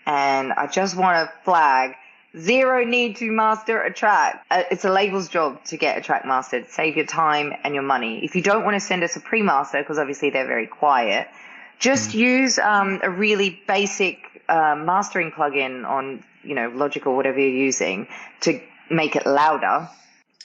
and I just want to flag, zero need to master a track. It's a label's job to get a track mastered. Save your time and your money. If you don't want to send us a pre-master, because obviously they're very quiet, just use a really basic mastering plugin on, Logic or whatever you're using to make it louder.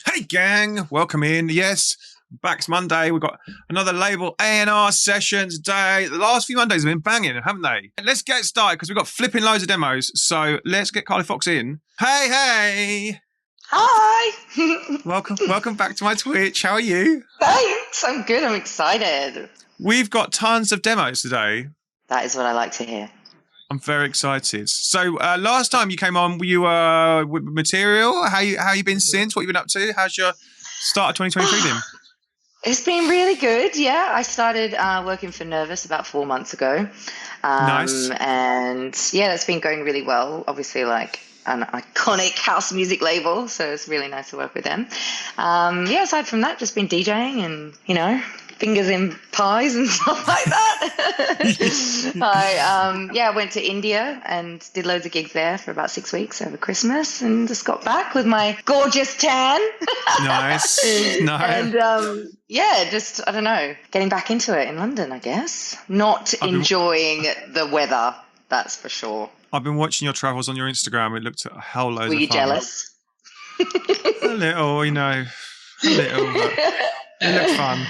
Hey gang, welcome in. Yes, back Monday. We've got another label A&R session today. The last few Mondays have been banging, haven't they? Let's get started because we've got flipping loads of demos. So let's get Carly Foxx in. Hey. Hi. Welcome back to my Twitch. How are you? Thanks. I'm good. I'm excited. We've got tons of demos today. That is what I like to hear. I'm very excited. So last time you came on, you were with material. How you been since? What you been up to? How's your start of 2023 been? It's been really good. Yeah, I started working for Nervous about 4 months ago. Nice. And yeah, that's been going really well. Obviously, like an iconic house music label, so it's really nice to work with them. Yeah, aside from that, just been DJing and fingers in pies and stuff like that. I went to India and did loads of gigs there for about 6 weeks over Christmas, and just got back with my gorgeous tan. Nice. And just, I don't know, getting back into it in London, I guess. Not enjoying the weather, that's for sure. I've been watching your travels on your Instagram. It looked a hell load of fun. Were you jealous? A little, but it looked fun.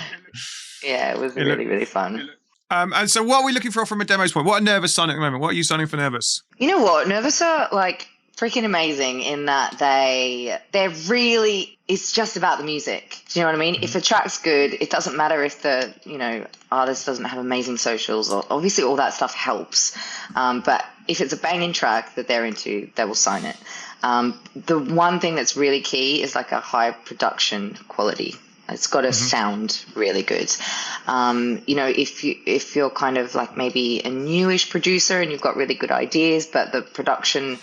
Yeah, it was really fun. And so what are we looking for from a demo's point? What are Nervous signing at the moment? What are you signing for Nervous? You know what? Nervous are like freaking amazing in that they're really, it's just about the music. Do you know what I mean? Mm-hmm. If a track's good, it doesn't matter if the, artist doesn't have amazing socials, or obviously all that stuff helps. But if it's a banging track that they're into, they will sign it. The one thing that's really key is like a high production quality. It's got to sound really good. If you're kind of like maybe a newish producer and you've got really good ideas, but the production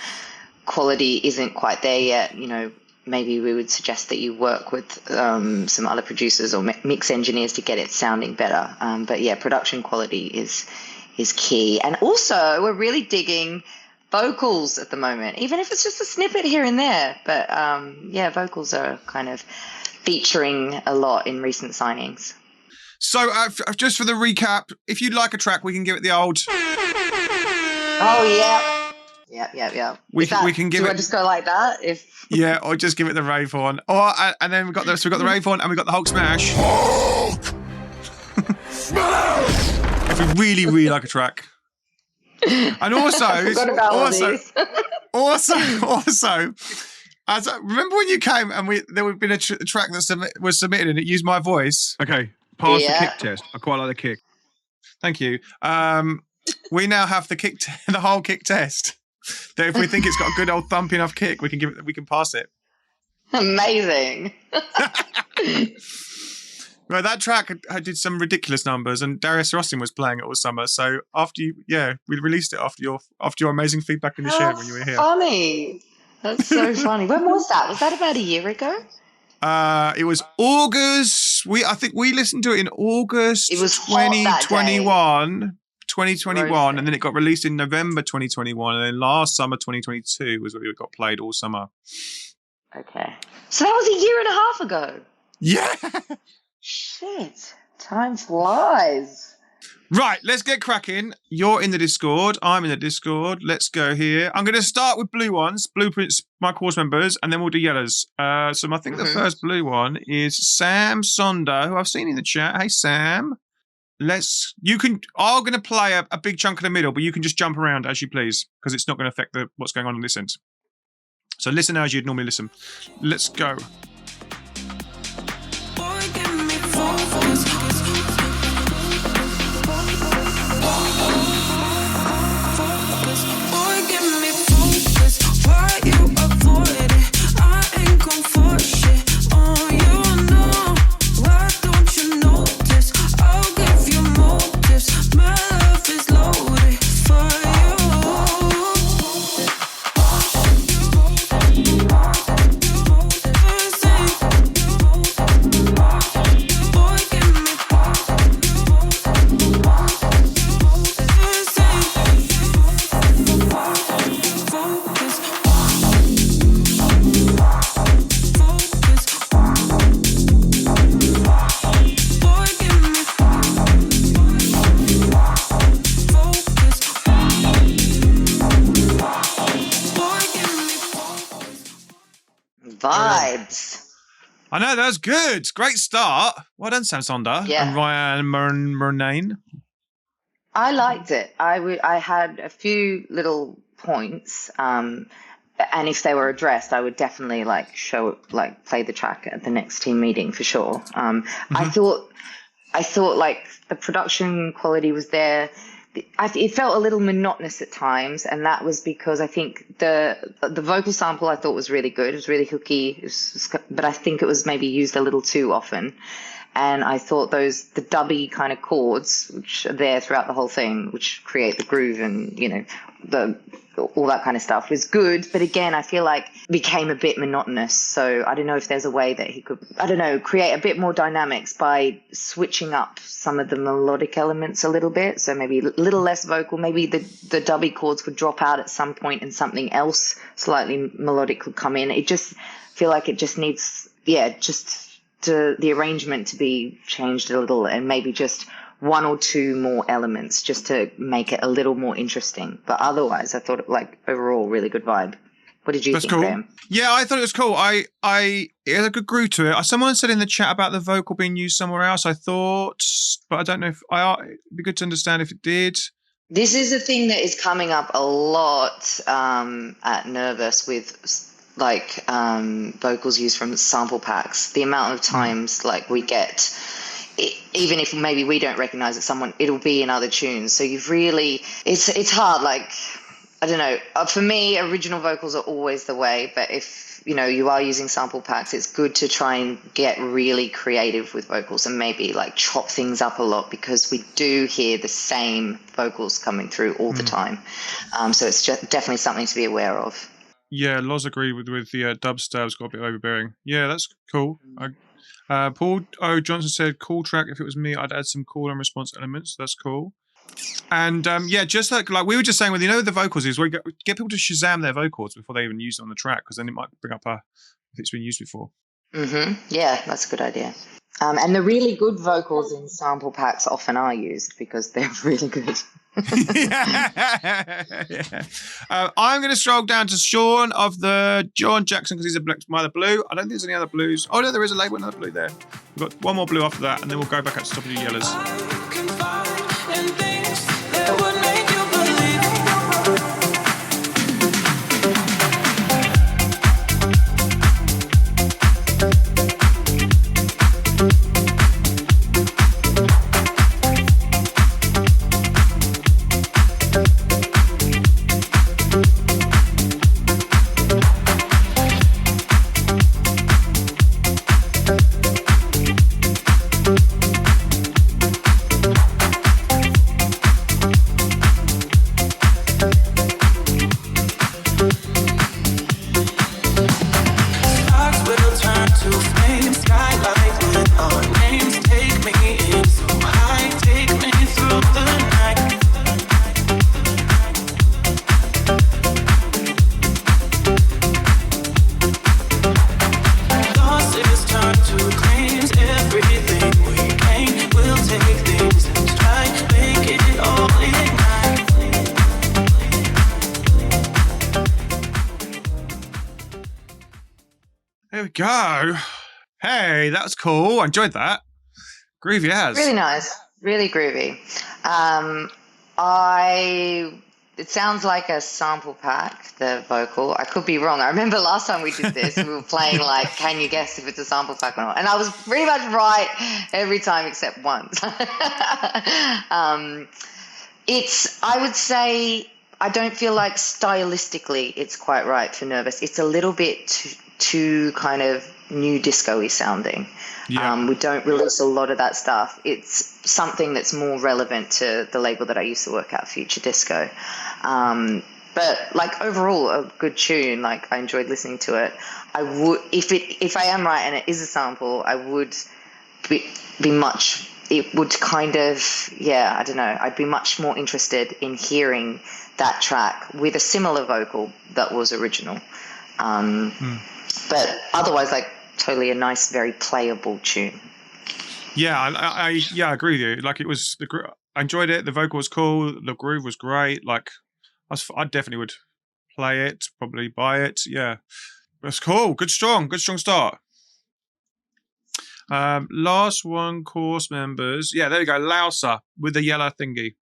quality isn't quite there yet, maybe we would suggest that you work with some other producers or mix engineers to get it sounding better. But yeah, production quality is key. And also, we're really digging vocals at the moment, even if it's just a snippet here and there. But vocals are kind of featuring a lot in recent signings. So just for the recap, if you'd like a track, we can give it the old. Oh yeah. We can give it. Do I just go like that? Yeah, or just give it the rave on. And then we got the rave on, and we got the Hulk smash. If we really, really like a track. And also, remember when you came and there would been a track that was submitted and it used my voice? Okay, pass the kick test. I quite like the kick. Thank you. We now have the whole kick test. That if we think it's got a good old thump enough kick, we can pass it. Amazing. Well, that track I did some ridiculous numbers, and Darius Rossin was playing it all summer. So we released it after your amazing feedback in the show when you were here. Funny. That's so funny. When was that? Was that about a year ago? It was August. I think we listened to it in August. It was 2021, and then it got released in November 2021, and then last summer 2022 was when it got played all summer. Okay, so that was a year and a half ago. Yeah. Shit, time flies. Right, let's get cracking. You're in the Discord. I'm in the Discord. Let's go here. I'm going to start with blue ones, blueprints, my course members, and then we'll do yellows. So I think the first blue one is Sam Sonder, who I've seen in the chat. Hey, Sam. I'm going to play a big chunk in the middle, but you can just jump around as you please, because it's not going to affect what's going on this end. So listen as you'd normally listen. Let's go. Vibes. I know, that was good. Great start. Well done, Sam Sonder and Ryan Murnane. I liked it. I had a few little points, and if they were addressed, I would definitely play the track at the next team meeting for sure. I thought like the production quality was there. It felt a little monotonous at times, and that was because I think the vocal sample I thought was really good. It was really hooky, but I think it was maybe used a little too often. And I thought the dubby kind of chords, which are there throughout the whole thing, which create the groove and, all that kind of stuff, was good. But again, I feel like it became a bit monotonous. So I don't know if there's a way that he could, create a bit more dynamics by switching up some of the melodic elements a little bit. So maybe a little less vocal, maybe the dubby chords would drop out at some point and something else slightly melodic could come in. It just feel like it just needs, the arrangement to be changed a little, and maybe just one or two more elements just to make it a little more interesting. But otherwise, I thought overall really good vibe. What did you think, cool. Graham? Yeah, I thought it was cool. It had a good groove to it. Someone said in the chat about the vocal being used somewhere else. I thought, but I don't know if it'd be good to understand if it did. This is a thing that is coming up a lot at Nervous with vocals used from sample packs. The amount of times we get, even if maybe we don't recognize it, it'll be in other tunes. So it's hard. I don't know. For me, original vocals are always the way. But if you are using sample packs, it's good to try and get really creative with vocals and maybe chop things up a lot, because we do hear the same vocals coming through all the time. So it's just definitely something to be aware of. Yeah, Loz agreed with the dub stabs got a bit overbearing. Yeah, that's cool. Paul O. Johnson said, cool track. If it was me, I'd add some call and response elements. That's cool. And just like we were just saying, with the vocals is we get people to Shazam their vocals before they even use it on the track, because then it might bring up if it's been used before. Yeah, that's a good idea. And the really good vocals in sample packs often are used because they're really good. I'm going to stroll down to Sean of the John Jackson, because he's a by the blue. I don't think there's any other blues. Oh no, there is another blue there. We've got one more blue after that, and then we'll go back up to top of the yellows. There we go. Hey, that was cool. I enjoyed that. Groovy as. Really nice. Really groovy. It sounds like a sample pack, the vocal. I could be wrong. I remember last time we did this, we were playing can you guess if it's a sample pack or not? And I was pretty much right every time except once. I would say, I don't feel like stylistically it's quite right for Nervous. It's a little bit too kind of new disco-y sounding. Yeah. We don't release a lot of that stuff. It's something that's more relevant to the label that I used to work at, Future Disco. But overall, a good tune. I enjoyed listening to it. I would, if I am right and it is a sample, I would be much. It would kind of, I don't know. I'd be much more interested in hearing that track with a similar vocal that was original. But otherwise, totally a nice, very playable tune. Yeah, I agree with you. It was I enjoyed it. The vocal was cool. The groove was great. I definitely would play it, probably buy it. Yeah, That's cool. Good strong start. Last one, course members. Yeah, there we go. Louser with the yellow thingy.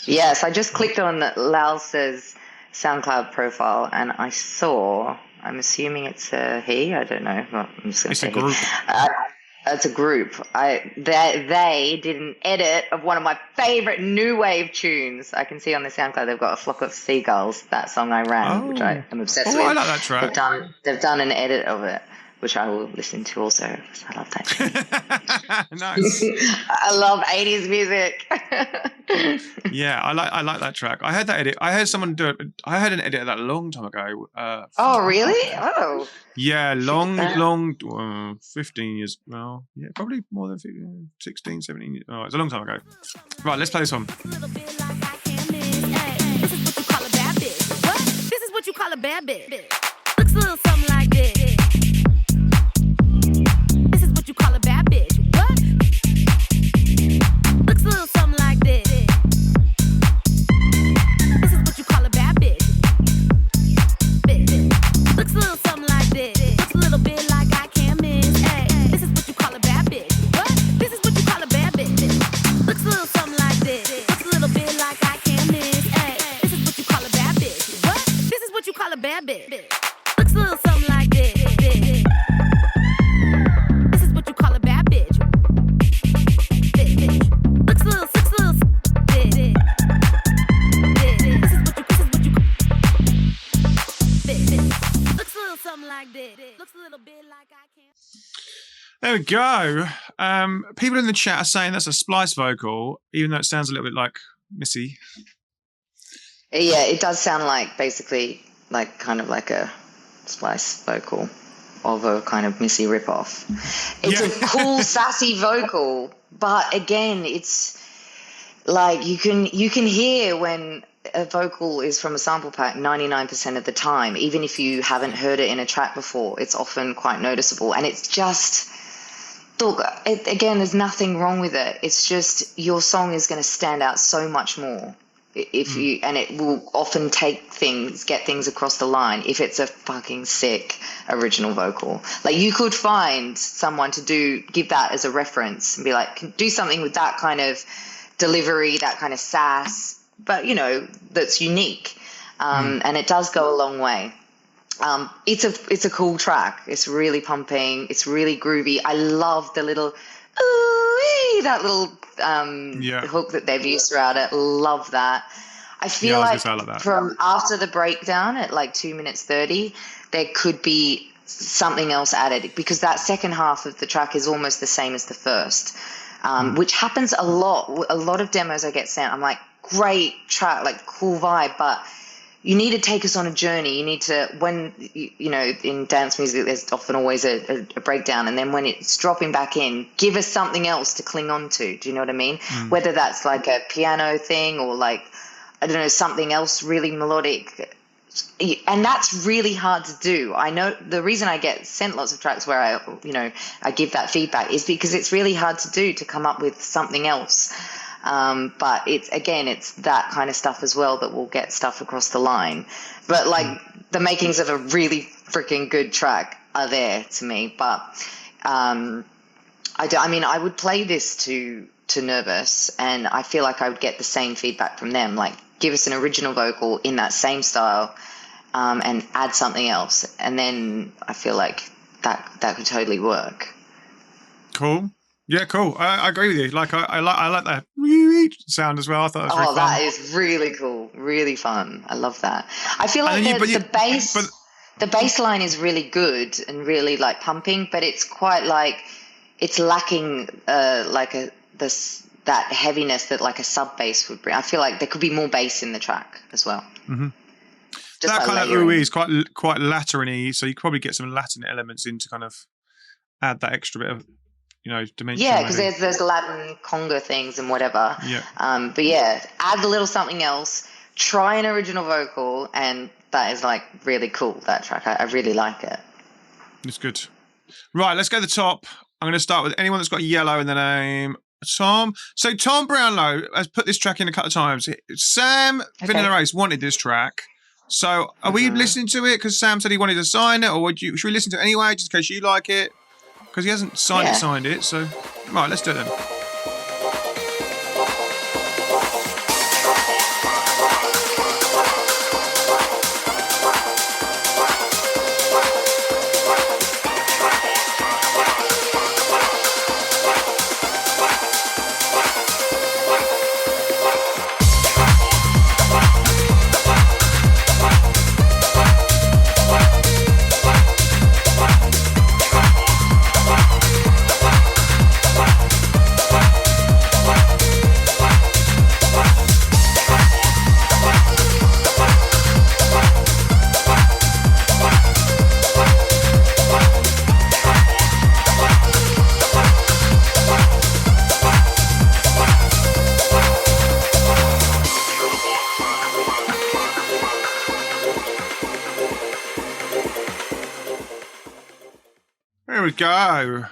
Yes, I just clicked on Louser's SoundCloud profile and I saw, I'm assuming it's a he, I don't know. Well, I'm just going to say a group. It's a group. They did an edit of one of my favorite new wave tunes. I can see on the SoundCloud they've got A Flock of Seagulls, that song I ran, which I am obsessed with. I like that track. They've done an edit of it, which I will listen to also, because I love that tune. Nice. I love 80s music. Yeah, I like that track. I heard that edit. I heard someone do it. I heard an edit of that a long time ago. Oh, really? Oh. Yeah, long, 15 years. Well, yeah, probably more than 15, 16, 17 years. Oh, it's a long time ago. Right, let's play this one. This is what you call a bad bitch. Looks a little something like this. This is what you call a bad bitch. What? Looks a little something like this. This is what you call a bad bitch. Looks a little something like this. Looks a little bit like I can't miss. Hey, this is what you call a bad bitch. What? This is what you call a bad bitch. Looks a little something like this. Looks a little bit like I can't miss. Hey, this is what you call a bad bitch. What? This is what you call a bad bitch. Looks a little something like this. This is what you call a bad bitch. Looks a little. This is what you. Looks a little something like this. Looks a little bit like I can't. There we go. People in the chat are saying that's a splice vocal, even though it sounds a little bit like Missy. Yeah, it does sound like basically like kind of like a splice vocal of a kind of Missy ripoff. It's a cool, sassy vocal, but again, it's like you can hear when a vocal is from a sample pack 99% of the time, even if you haven't heard it in a track before. It's often quite noticeable, and it's just, look, again, there's nothing wrong with it. It's just your song is going to stand out so much more if you, and it will often get things across the line if it's a fucking sick original vocal. Like, you could find someone to give that as a reference and be like, do something with that kind of delivery, that kind of sass, but that's unique. And it does go a long way. It's a cool track. It's really pumping. It's really groovy. I love the little that little hook that they've used throughout it. Love that. I feel like from after the breakdown at like 2 minutes 30, there could be something else added, because that second half of the track is almost the same as the first, which happens a lot. A lot of demos I get sent, I'm like, great track, like cool vibe, but you need to take us on a journey. You need to, when, in dance music, there's often always a breakdown. And then when it's dropping back in, give us something else to cling on to. Do you know what I mean? Whether that's like a piano thing or like, I don't know, something else really melodic. And that's really hard to do. I know the reason I get sent lots of tracks where I give that feedback is because it's really hard to do, to come up with something else. But it's that kind of stuff as well that will get stuff across the line. But like the makings of a really freaking good track are there to me. But I would play this to Nervous, and I feel like I would get the same feedback from them. Like, give us an original vocal in that same style, and add something else, and then I feel like that could totally work. Cool. Yeah, cool. I agree with you. Like, I like that sound as well. I thought that was really fun. That is really cool. Really fun. I love that. I feel like the bass line is really good and really like pumping, but it's quite like it's lacking that heaviness that like a sub bass would bring. I feel like there could be more bass in the track as well. Mm-hmm. That kind of ooh is quite Latin-y, so you could probably get some Latin elements in to kind of add that extra bit of dimension. Yeah, because there's Latin conga things and whatever. Yeah. But yeah, add a little something else. Try an original vocal, and that is like really cool. That track, I really like it. It's good. Right, let's go to the top. I'm going to start with anyone that's got yellow in the name. Tom. So Tom Brownlow has put this track in a couple of times. Sam Vanilla Ace wanted this track. So are we listening to it because Sam said he wanted to sign it, or should we listen to it anyway just in case you like it? Because he hasn't signed it. So, right, let's do it then. There we go. I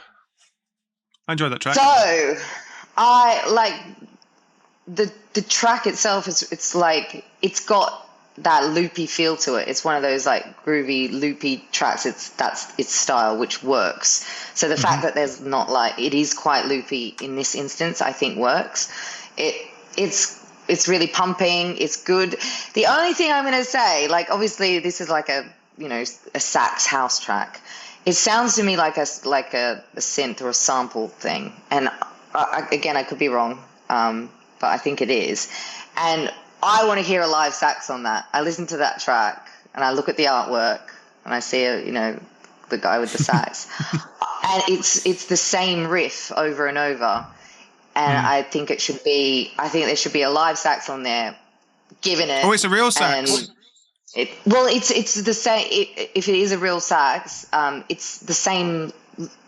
enjoyed that track. So, I like the track itself. It's like it's got that loopy feel to it. It's one of those like groovy, loopy tracks. That's its style, which works. So the fact that there's not like it is quite loopy in this instance, I think works. It's really pumping. It's good. The only thing I'm going to say, like obviously this is like a sax house track. It sounds to me like a synth or a sample thing, and again I could be wrong, but I think it is. And I want to hear a live sax on that. I listen to that track and I look at the artwork and I see the guy with the sax, and it's the same riff over and over. And I think there should be a live sax on there, given it. Oh, it's a real sax. It's the same. If it is a real sax, it's the same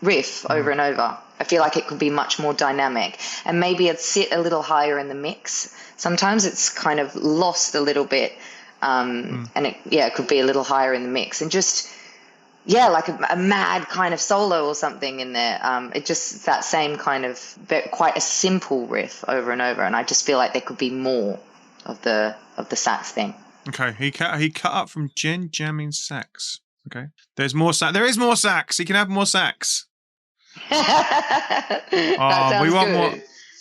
riff over and over. I feel like it could be much more dynamic, and maybe it'd sit a little higher in the mix. Sometimes it's kind of lost a little bit, and it could be a little higher in the mix, and just like a mad kind of solo or something in there. It just that same kind of quite a simple riff over and over, and I just feel like there could be more of the sax thing. Okay, he cut up from Jen jamming sax. Okay, there's more sax. There is more sax. He can have more sax. That sounds we want good. more.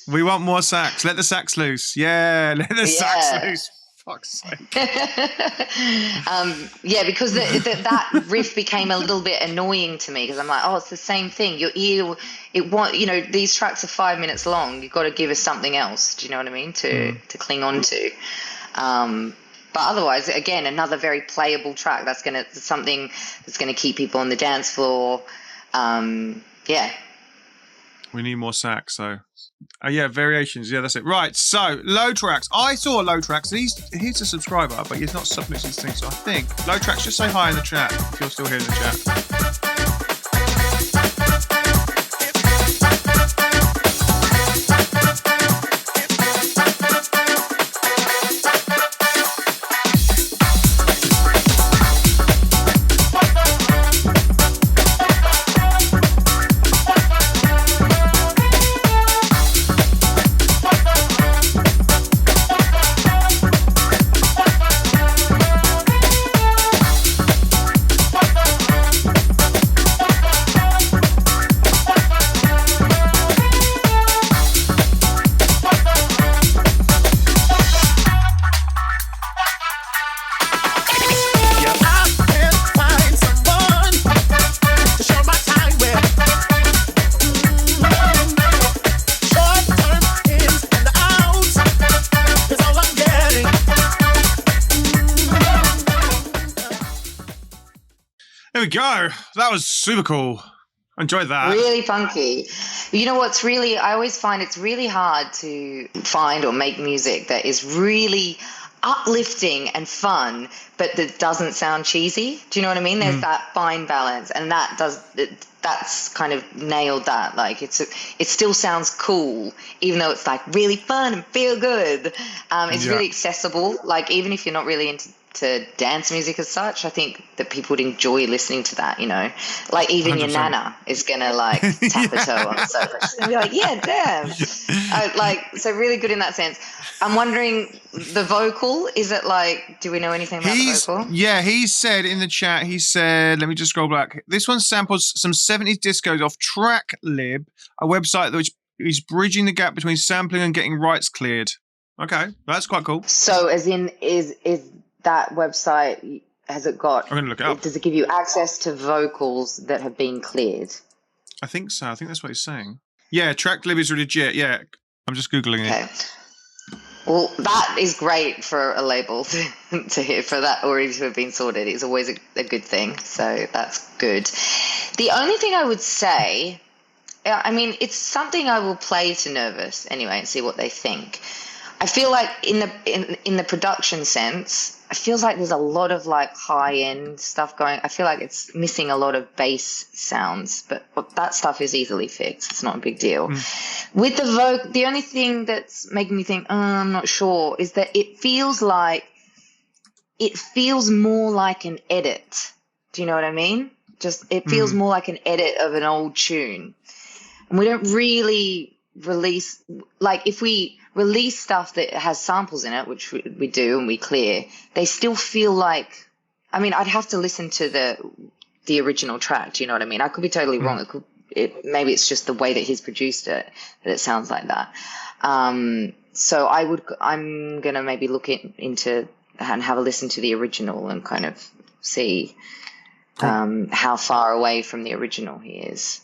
We want more sax. Let the sax loose. Yeah, let the sax loose. Fuck's sake. Because that riff became a little bit annoying to me because I'm like, oh, it's the same thing. Your ear, these tracks are 5 minutes long. You've got to give us something else. Do you know what I mean? To cling on to. But otherwise, again, another very playable track. That's something that's gonna keep people on the dance floor. We need more sax, so. Variations. Yeah, that's it. Right, so Low Tracks. I saw Low Tracks. He's a subscriber, but he's not submitting these things. So I think Low Tracks, just say hi in the chat if you're still here in the chat. There we go. That was super cool. Enjoyed that. Really funky. You know what's really, I always find it's really hard to find or make music that is really uplifting and fun, but that doesn't sound cheesy. Do you know what I mean? There's that fine balance, and that's kind of nailed that. Like it still sounds cool, even though it's like really fun and feel good. It's really accessible. Like even if you're not really into to dance music as such. I think that people would enjoy listening to that, you know. Like even 100%. your nana is going to like tap her toe on the sofa. She's going to be like, yeah, damn. So really good in that sense. I'm wondering, the vocal, is it like, do we know anything about the vocal? Yeah, he said in the chat, let me just scroll back. This one samples some 70s discos off TrackLib, a website which is bridging the gap between sampling and getting rights cleared. Okay, that's quite cool. So as in, is that website, has it got, I'm going to look it up. Does it give you access to vocals that have been cleared? I think so. I think that's what he's saying. Yeah, TrackLib is legit. Yeah, I'm just Googling it. Okay. Well, that is great for a label to hear, for that already to have been sorted. It's always a good thing. So that's good. The only thing I would say, I mean, it's something I will play to Nervous anyway and see what they think. I feel like in the production sense, I feel like there's a lot of like high end stuff going. I feel like it's missing a lot of bass sounds, but that stuff is easily fixed. It's not a big deal. With the the only thing that's making me think, I'm not sure, is that it feels more like an edit. Do you know what I mean? It feels more like an edit of an old tune, and we don't really release, like if we release stuff that has samples in it, which we do and we clear, they still feel like, I mean, I'd have to listen to the original track. Do you know what I mean? I could be totally wrong. Maybe it's just the way that he's produced it that it sounds like that. So I'm gonna maybe look into and have a listen to the original and kind of see how far away from the original he is.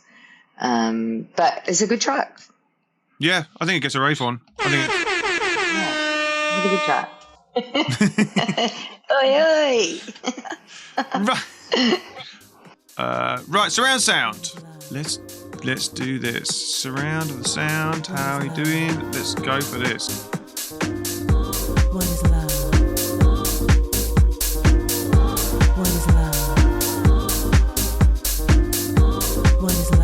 But it's a good track. Yeah, I think it gets a rave on. I think it's a good track. Oi, oi. Right, surround sound. Let's do this. Surround the sound. How are you doing? Let's go for this. What is love? What is love? What is love? What is love?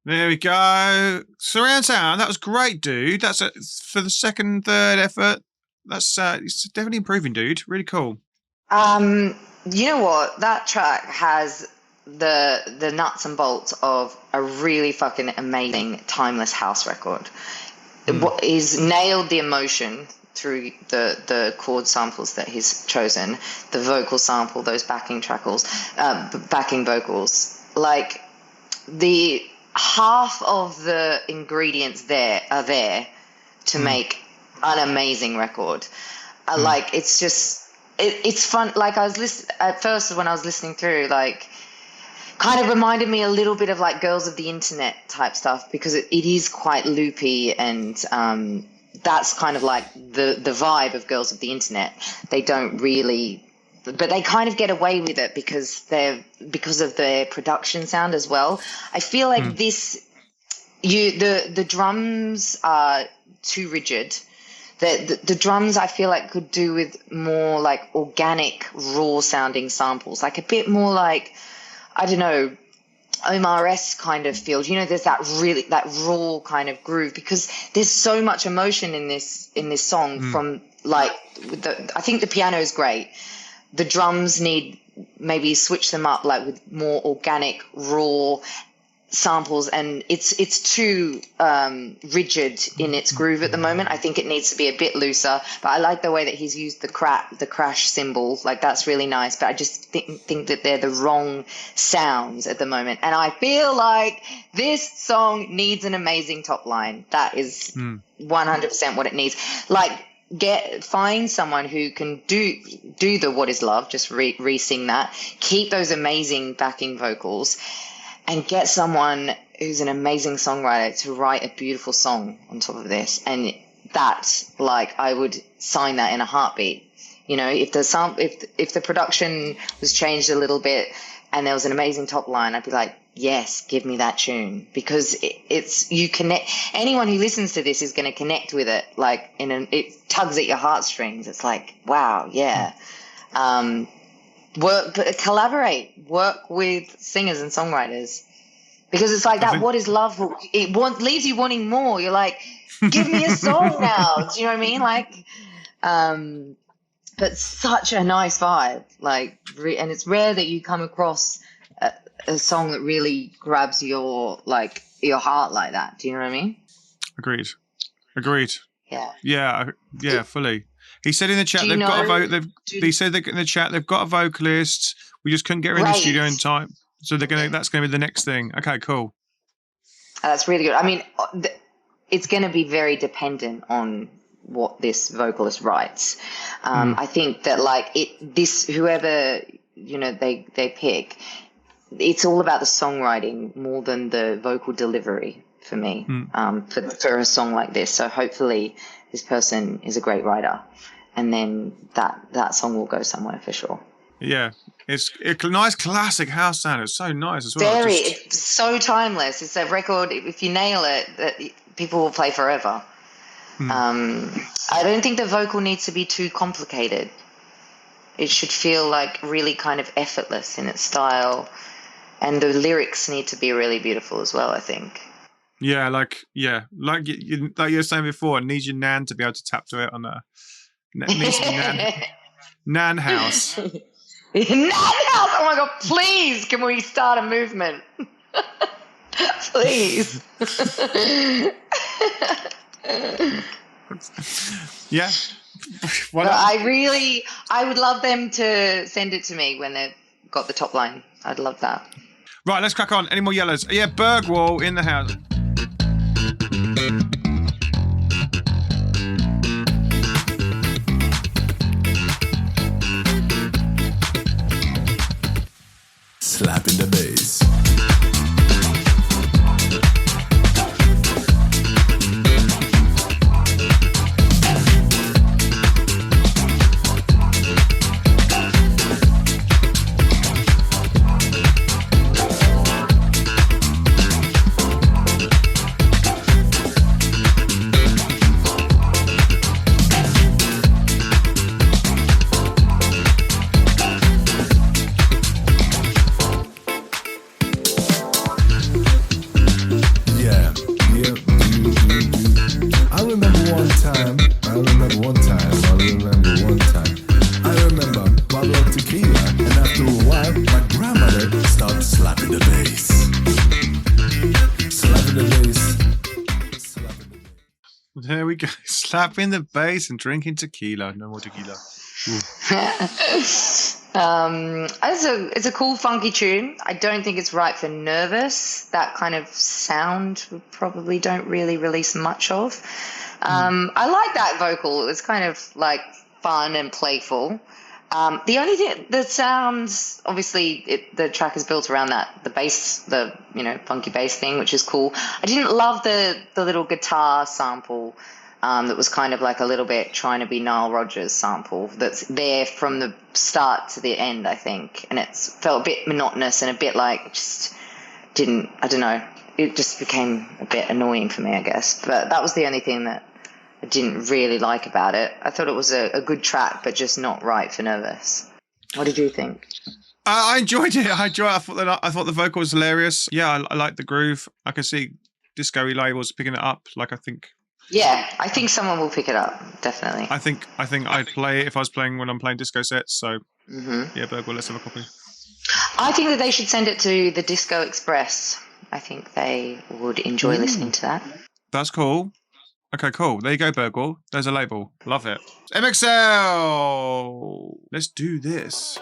There we go. Surround sound. That was great, dude. That's for the second, third effort. That's it's definitely improving, dude. Really cool. You know what? That track has the nuts and bolts of a really fucking amazing timeless house record. He's nailed the emotion through the chord samples that he's chosen, the vocal sample, those backing vocals. Like the half of the ingredients are there to make an amazing record. Like it's just it's fun. Like I was at first when I was listening through, like kind of reminded me a little bit of like Girls of the Internet type stuff, because it is quite loopy, and that's kind of like the vibe of Girls of the Internet. They don't really, but they kind of get away with it because of their production sound as well. I feel like the drums are too rigid. The drums I feel like could do with more like organic, raw sounding samples, like a bit more like, I don't know, Omar S kind of feel. You know, there's that raw kind of groove, because there's so much emotion in this song. From like I think the piano is great. The drums need maybe switch them up like with more organic, raw samples, and it's too rigid in its groove at the moment. I think it needs to be a bit looser, but I like the way that he's used the crash cymbal. Like, that's really nice, but I just think that they're the wrong sounds at the moment, and I feel like this song needs an amazing top line. That is 100% what it needs. Like, find someone who can do the What Is Love, just re-sing that, keep those amazing backing vocals, and get someone who's an amazing songwriter to write a beautiful song on top of this. And that's, like, I would sign that in a heartbeat. You know, if the production was changed a little bit and there was an amazing top line, I'd be like, yes, give me that tune, because anyone who listens to this is going to connect with it. Like, it tugs at your heartstrings. It's like, wow, yeah. Collaborate, work with singers and songwriters, because it's like that. What Is Love? Leaves you wanting more. You're like, give me a song now. Do you know what I mean? Like, but such a nice vibe. Like, and it's rare that you come across a song that really grabs your heart like that. Do you know what I mean? Agreed. Yeah, fully. He said in the chat they've got a vote. They said in the chat they've got a vocalist. We just couldn't get her in the studio in time, so that's going to be the next thing. Okay, cool. That's really good. I mean, it's going to be very dependent on what this vocalist writes. I think that whoever they pick, it's all about the songwriting more than the vocal delivery for me. For a song like this. So hopefully this person is a great writer, and then that song will go somewhere for sure. Yeah, it's a nice classic house sound. It's so nice as well. It's so timeless. It's a record. If you nail it, that people will play forever. I don't think the vocal needs to be too complicated. It should feel like really kind of effortless in its style, and the lyrics need to be really beautiful as well, I think. Yeah, like you were saying before, it needs your nan to be able to tap to it on a nan house. Nan house! Oh my God, please, can we start a movement? Please. Yeah. I would love them to send it to me when they've got the top line. I'd love that. Right, let's crack on. Any more yellows? Yeah, Bergwall in the house. Slapping the bass. There we go. Slapping the bass and drinking tequila. No more tequila. It's a cool, funky tune. I don't think it's right for Nervous. That kind of sound we probably don't really release much of. I like that vocal. It was kind of like fun and playful. The only thing that sounds, obviously, the track is built around the bass, the funky bass thing, which is cool. I didn't love the little guitar sample that was kind of like a little bit trying to be Nile Rodgers sample that's there from the start to the end, I think, and it felt a bit monotonous and a bit like I don't know. It just became a bit annoying for me, I guess. But that was the only thing that I didn't really like about it. I thought it was a good track, but just not right for Nervous. What did you think? I enjoyed it. I thought the vocal was hilarious. Yeah, I liked the groove. I can see disco-y labels picking it up. Like, I think. Yeah, I think someone will pick it up. Definitely. I think I'd play it if I was playing when I'm playing disco sets. So yeah, Bergwall, let's have a copy. I think that they should send it to the Disco Express I think they would enjoy listening to that. That's cool. Okay, cool. There you go, Burgle. There's a label. Love it. MXL! Let's do this.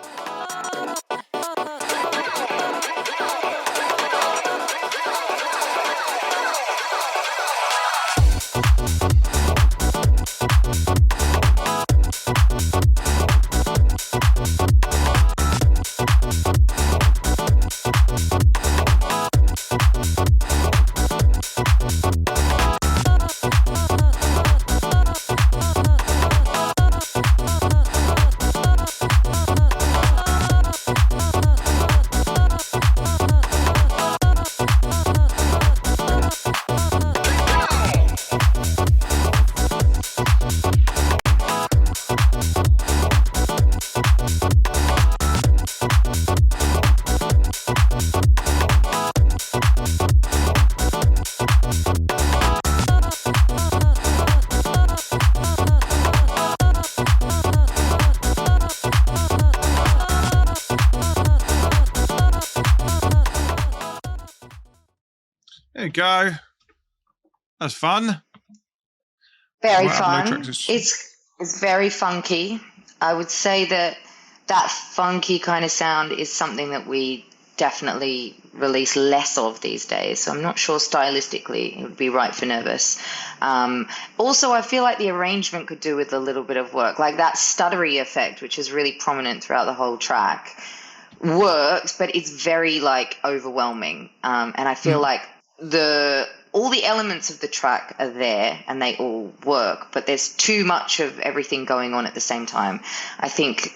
There you go. That's fun. Very Wow, no fun. tracks. It's very funky. I would say that funky kind of sound is something that we definitely release less of these days. So I'm not sure stylistically it would be right for Nervous. Also, I feel like the arrangement could do with a little bit of work. Like that stuttery effect, which is really prominent throughout the whole track, works, but it's very like overwhelming. And I feel like all the elements of the track are there and they all work, but there's too much of everything going on at the same time. I think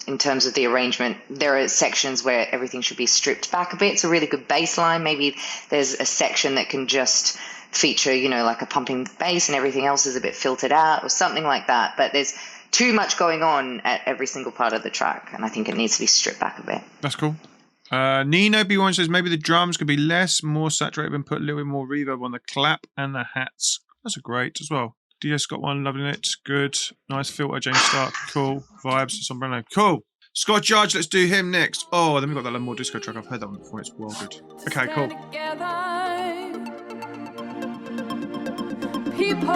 in terms of the arrangement, there are sections where everything should be stripped back a bit. It's a really good bass line. Maybe there's a section that can just feature, like a pumping bass and everything else is a bit filtered out or something like that. But there's too much going on at every single part of the track, and I think it needs to be stripped back a bit. That's cool. Nino B1 says maybe the drums could be more saturated and put a little bit more reverb on the clap and the hats. That's a great as well. DS got one, loving it. Good. Nice filter, James Stark. Cool. Vibes, Sombrero. Cool. Scott Judge, let's do him next. Oh, then we've got that more disco track. I've heard that one before. It's well good. Okay, cool. People,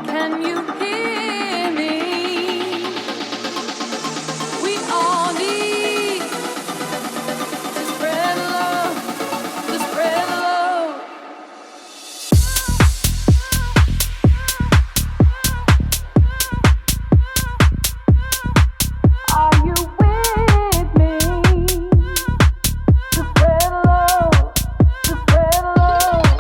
can you hear me? We all need to spread love, to spread love. Are you with me? To spread love, to spread love.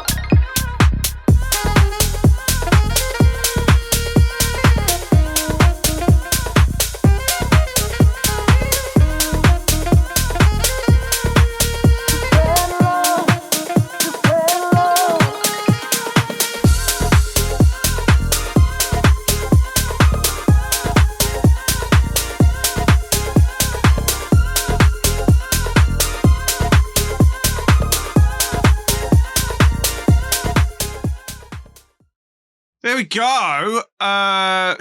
There we go.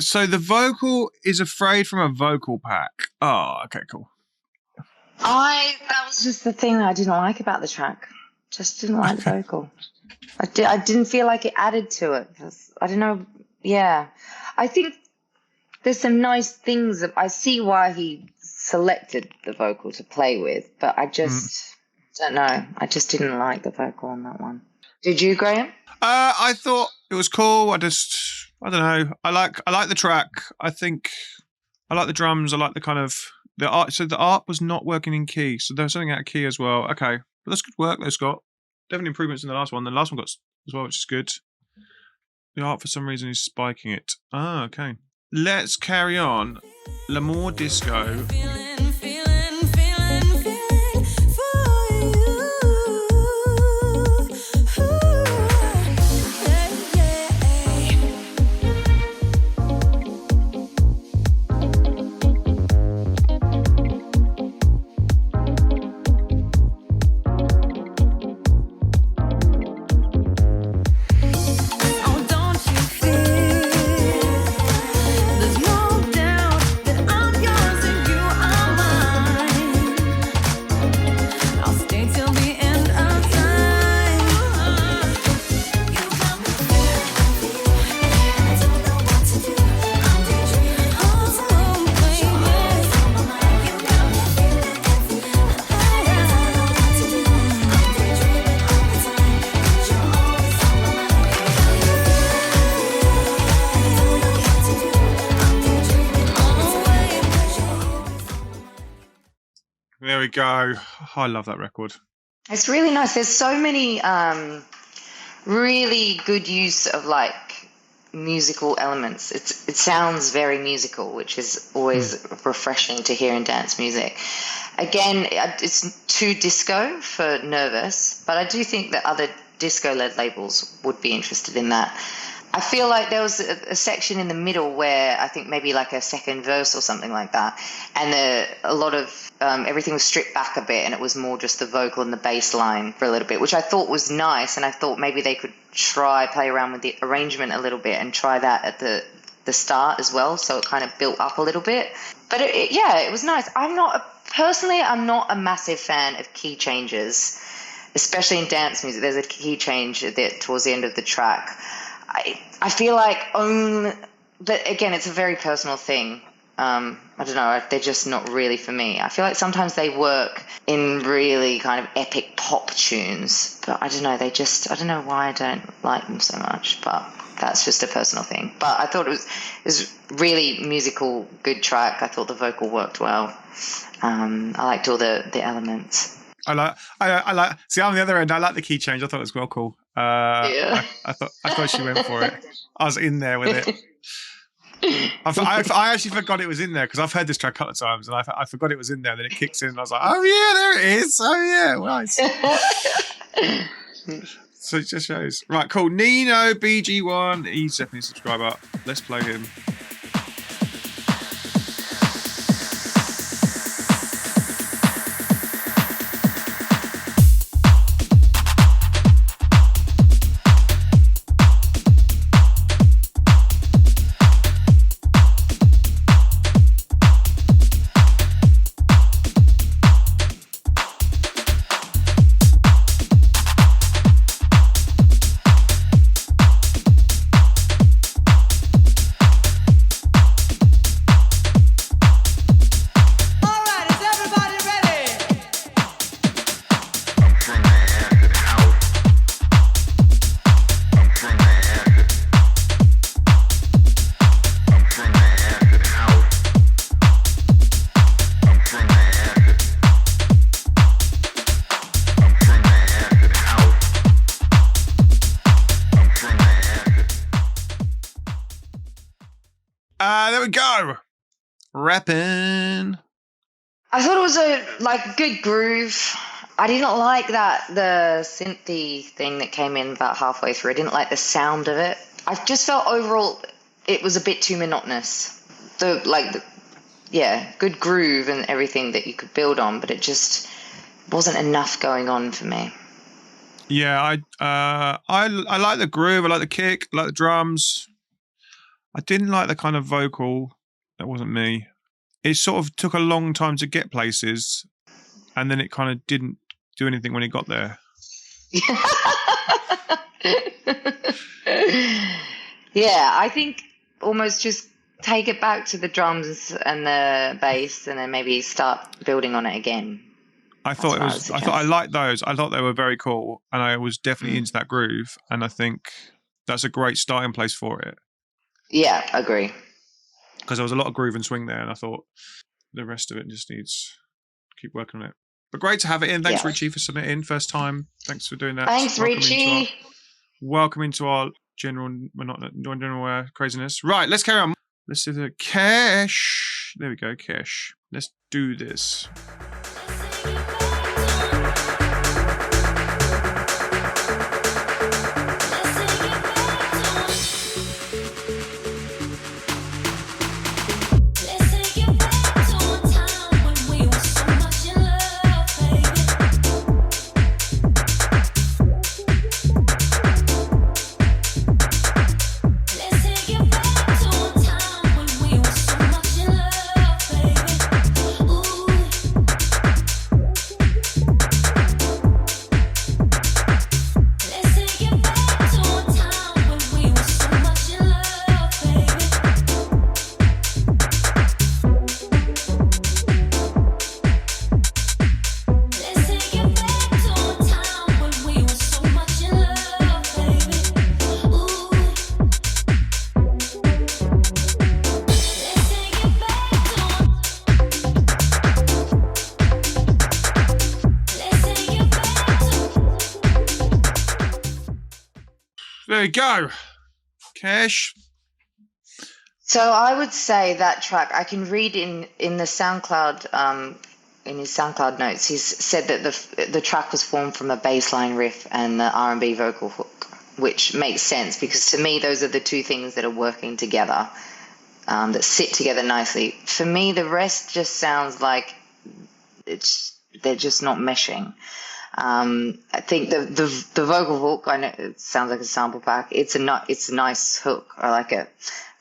So the vocal is afraid from a vocal pack. Oh, okay, cool. That was just the thing that I didn't like about the track. Just didn't like the vocal. I didn't feel like it added to it. I don't know. Yeah. I think there's some nice things. I see why he selected the vocal to play with, but I just don't know. I just didn't like the vocal on that one. Did you, Graham? I thought it was cool. I don't know. I like the track. I think I like the drums. I like the kind of the art. So the art was not working in key, so there was something out of key as well. Okay, but that's good work, though, Scott. Definitely improvements in the last one. The last one got as well, which is good. The art for some reason is spiking it. Ah, okay. Let's carry on. L'Amour Disco. There's no doubt that I'm yours and you are There we go. I love that record. It's really nice. There's so many really good use of like musical elements. It sounds very musical, which is always refreshing to hear in dance music. Again, it's too disco for Nervous, but I do think that other disco-led labels would be interested in that. I feel like there was a section in the middle where I think maybe like a second verse or something like that, and a lot of everything was stripped back a bit, and it was more just the vocal and the bass line for a little bit, which I thought was nice, and I thought maybe they could play around with the arrangement a little bit and try that at the start as well, so it kind of built up a little bit. But it was nice. I'm not a massive fan of key changes, especially in dance music. There's a key change towards the end of the track. I feel like but again, it's a very personal thing. I don't know, they're just not really for me. I feel like sometimes they work in really kind of epic pop tunes, but I don't know, I don't know why I don't like them so much, but that's just a personal thing. But I thought it was really musical, good track. I thought the vocal worked well. I liked all the elements. I like. See, I'm on the other end. I like the key change. I thought it was well cool. Yeah. I thought she went for it. I was in there with it. I actually forgot it was in there because I've heard this track a couple of times, and I forgot it was in there. And then it kicks in, and I was like, "Oh yeah, there it is. Oh yeah, nice." So it just shows. Right, cool. Nino BG1. He's definitely a subscriber. Let's play him. There we go. Rapping. I thought it was a good groove. I didn't like the synthy thing that came in about halfway through. I didn't like the sound of it. I just felt overall it was a bit too monotonous. Good groove and everything that you could build on, but it just wasn't enough going on for me. Yeah, I like the groove. I like the kick. I like the drums. I didn't like the kind of vocal. That wasn't me. It sort of took a long time to get places, and then it kind of didn't do anything when it got there. Yeah, I think almost just take it back to the drums and the bass, and then maybe start building on it again. I thought I liked those. I thought they were very cool, and I was definitely into that groove. And I think that's a great starting place for it. Yeah, agree. Because there was a lot of groove and swing there, and I thought the rest of it just needs to keep working on it. But great to have it in. Thanks, Richie, for submitting. First time. Thanks for doing that. Thanks, Richie. Welcome into our general craziness. Right, let's carry on. Let's do the cash. There we go, cash. Let's do this. There we go. Kesh. So I would say that track, I can read in the SoundCloud, in his SoundCloud notes, he's said that the track was formed from a bass line riff and the R&B vocal hook, which makes sense because to me, those are the two things that are working together, that sit together nicely. For me, the rest just sounds like they're just not meshing. I think the vocal hook, I know it sounds like a sample pack. It's a nice hook. I like it.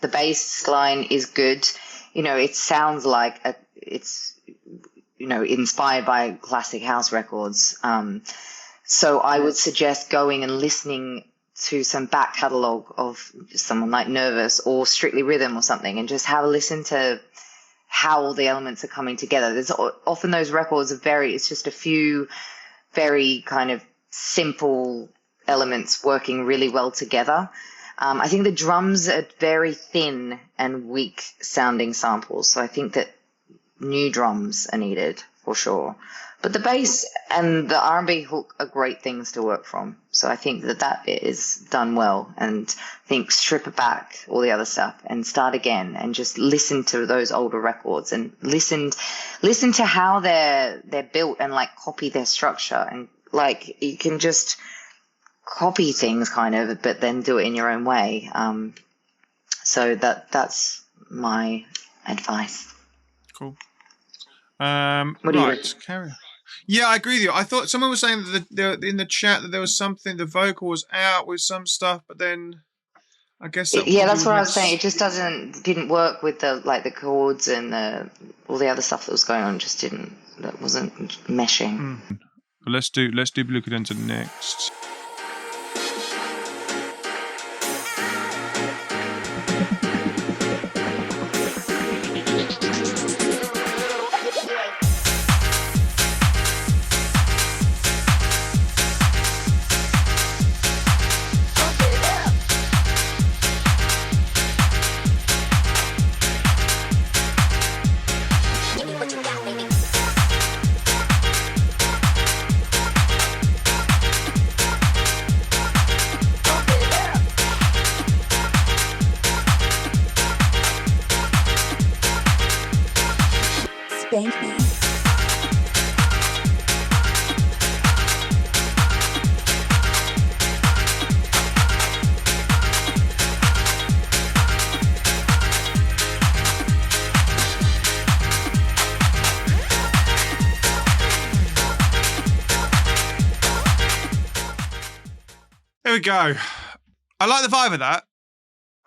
The bass line is good. It sounds like it's inspired by classic house records. So I would suggest going and listening to some back catalogue of someone like Nervous or Strictly Rhythm or something, and just have a listen to how all the elements are coming together. There's often those records it's just a few very kind of simple elements working really well together. I think the drums are very thin and weak sounding samples. So I think that new drums are needed for sure. But the bass and the R&B hook are great things to work from. So I think that is done well. And I think strip it back, all the other stuff, and start again and just listen to those older records and listen to how they're built and like copy their structure. And like you can just copy things kind of, but then do it in your own way. So that's my advice. Cool. What do you Right, carry on. Yeah, I agree with you. I thought someone was saying that in the chat that there was something, the vocal was out with some stuff, but then I guess that's what I was saying. It just didn't work with the chords and all the other stuff that was going on. Just that wasn't meshing. Let's do Blue Cadenza next. Spank me. There we go. I like the vibe of that.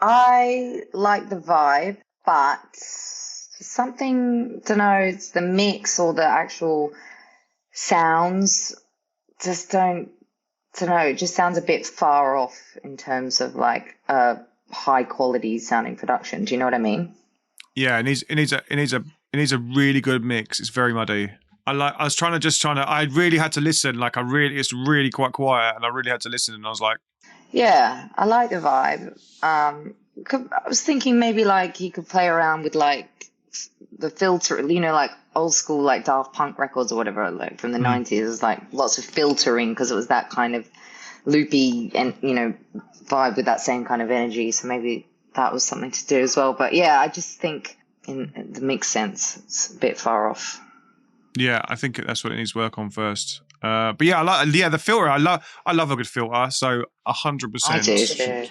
I like the vibe, but something, don't know, it's the mix or the actual sounds just don't know, it just sounds a bit far off in terms of like a high quality sounding production. Do you know what I mean? Yeah, it needs a really good mix. It's very muddy. I really had to listen. It's really quite quiet, and I really had to listen. And I was like, yeah, I like the vibe. I was thinking maybe like you could play around with like the filter, like old school like Daft Punk records or whatever, like from the 90s. There's like lots of filtering because it was that kind of loopy and vibe with that same kind of energy. So maybe that was something to do as well. But yeah, I just think in the mix sense, it's a bit far off. Yeah, I think that's what it needs work on first. But yeah, the filter. I love a good filter. So 100%. I do too.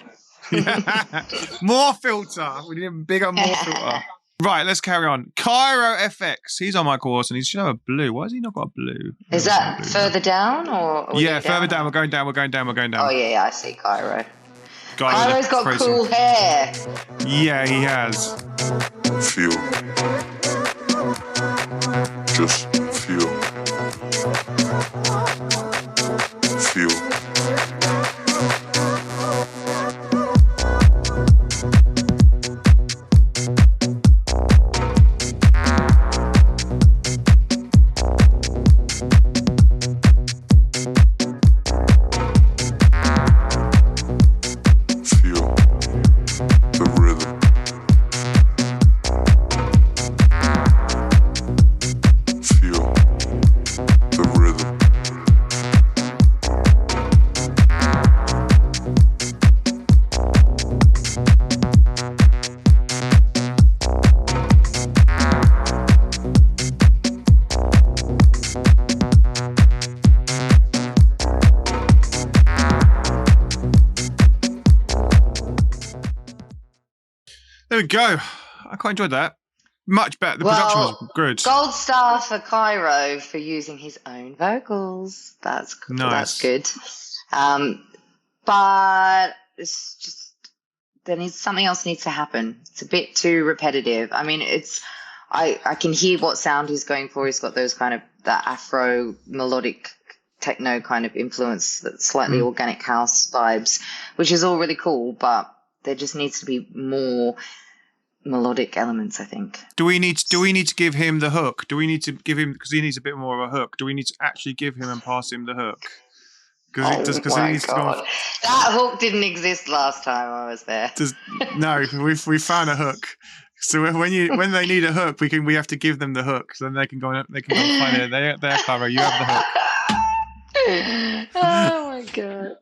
Yeah. More filter. We need a bigger, more filter. Right, let's carry on. Cairo FX. He's on my course and he should have a blue. Why has he not got a blue? Is that further down or? Yeah, further down. We're going down. Oh yeah, I see Cairo. Cairo's got crazy. Cool hair. Yeah, he has. Feel. Just feel. Feel. There we go. I quite enjoyed that. Much better. The production was good. Gold star for Cairo for using his own vocals. That's Nice. That's good. But it's just something else needs to happen. It's a bit too repetitive. I mean, I can hear what sound he's going for. He's got those kind of that Afro melodic techno kind of influence, that slightly organic house vibes, which is all really cool. But there just needs to be more melodic elements, I think. Do we need to give him the hook? Do we need to give him, because he needs a bit more of a hook? Do we need to actually give him and pass him the hook? Because he needs to go. That hook didn't exist last time I was there. No, we found a hook. So when they need a hook, we have to give them the hook, so then they can go and find it. There, Clara, you have the hook. Oh my god.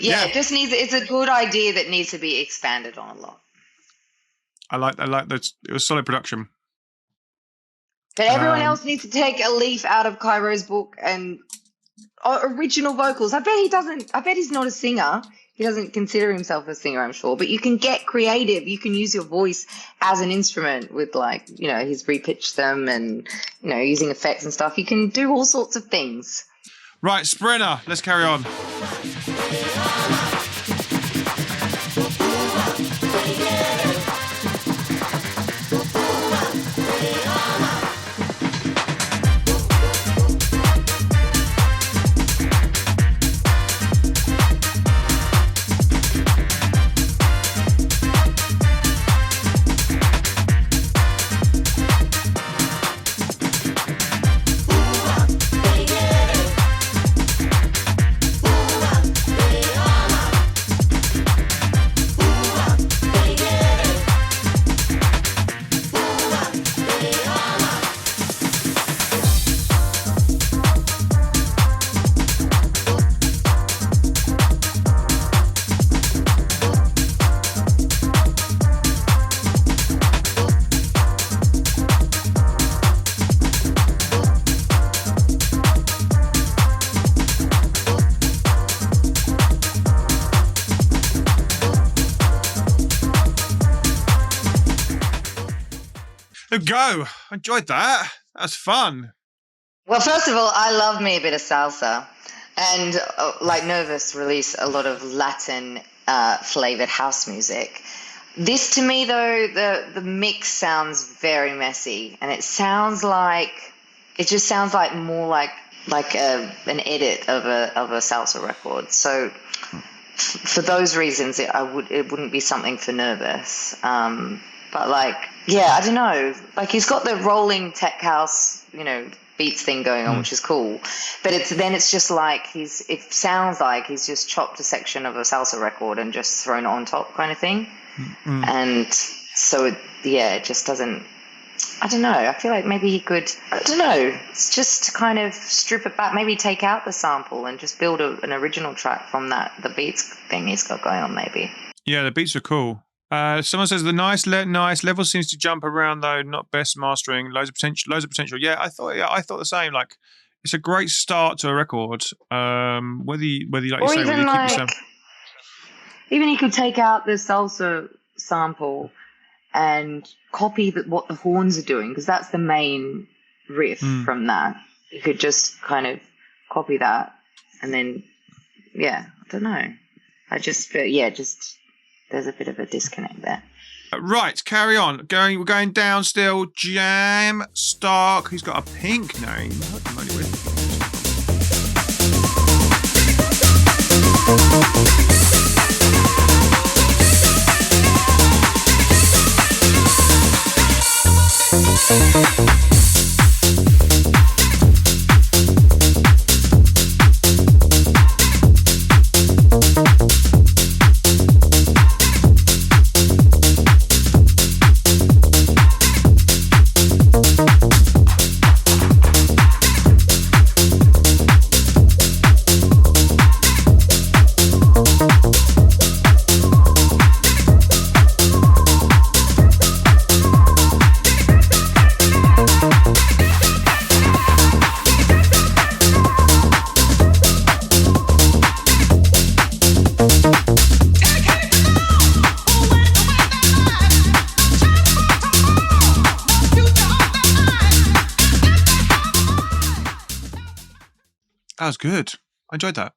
It just needs. It's a good idea that needs to be expanded on a lot. I like that. It was solid production. But everyone else needs to take a leaf out of Cairo's book and original vocals. I bet he doesn't. I bet he's not a singer. He doesn't consider himself a singer, I'm sure. But you can get creative. You can use your voice as an instrument with, like, you know, he's repitched them and, you know, using effects and stuff. You can do all sorts of things. Right, Sprinter, let's carry on. Go. I enjoyed that. That's fun. Well, first of all, I love me a bit of salsa. And like Nervous released a lot of Latin flavored house music. This, to me, though, the mix sounds very messy. And it just sounds like more like an edit of a salsa record. So for those reasons, it wouldn't be something for Nervous. But like, yeah, I don't know. Like, he's got the rolling tech house, you know, beats thing going on, which is cool. But it's just like it sounds like he's just chopped a section of a salsa record and just thrown it on top, kind of thing. And so it just doesn't. I don't know. I feel like maybe he could. I don't know. It's just kind of strip it back. Maybe take out the sample and just build an original track from the beats thing he's got going on. Maybe. Yeah, the beats are cool. Someone says the nice level seems to jump around though, not best mastering. Loads of potential. Yeah, I thought the same. Like, it's a great start to a record. Whether you like you say, whether you keep yourself. Even he could take out the salsa sample and copy what the horns are doing, because that's the main riff from that. You could just kind of copy that, and then I don't know. There's a bit of a disconnect there. Right, carry on. We're going down still. Jam Stark, who's got a pink name. What am I doing? That was good. I enjoyed that.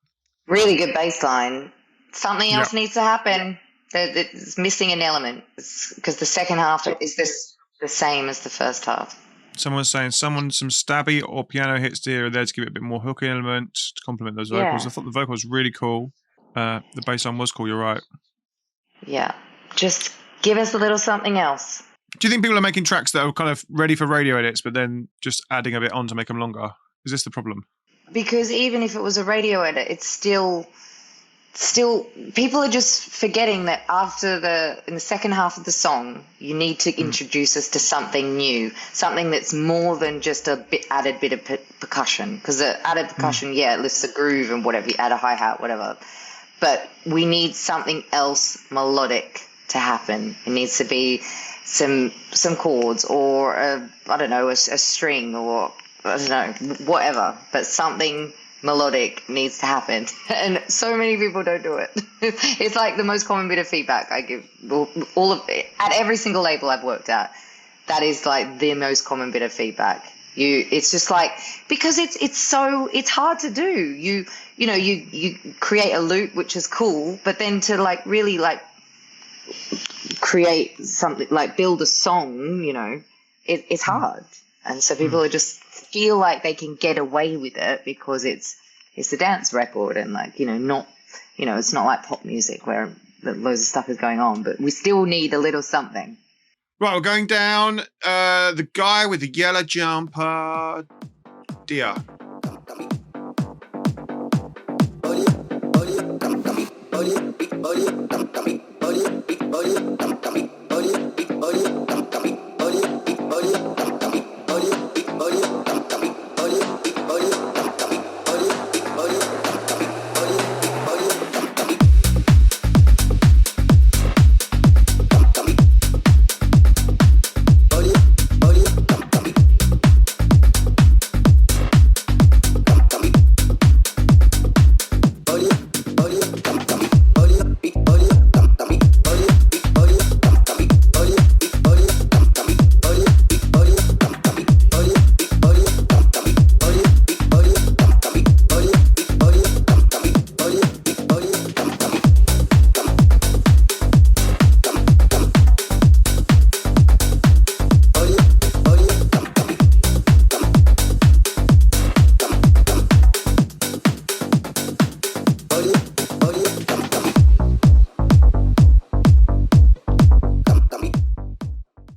Really good bass line. Something else Yep. needs to happen. It's missing an element because the second half is the same as the first half. Someone was saying some stabby or piano hits there to give it a bit more hooking element to complement those vocals. Yeah. I thought the vocal was really cool. The bass line was cool, you're right. Yeah. Just give us a little something else. Do you think people are making tracks that are kind of ready for radio edits, but then just adding a bit on to make them longer? Is this the problem? Because even if it was a radio edit, it's still people are just forgetting that in the second half of the song, you need to introduce us to something new, something that's more than just a added bit of percussion. Because the added percussion, it lifts the groove and whatever, you add a hi-hat, whatever. But we need something else melodic to happen. It needs to be some chords or a string or I don't know, whatever. But something melodic needs to happen, and so many people don't do it. It's like the most common bit of feedback I give all of it at every single label I've worked at. That is like the most common bit of feedback. It's just like, because it's hard to do. You create a loop, which is cool, but then to like really like create something, like build a song, it's hard. And so people are just feel like they can get away with it because it's a dance record and like, not, it's not like pop music where loads of stuff is going on, but we still need a little something. Right, we're going down. The guy with the yellow jumper. Dia.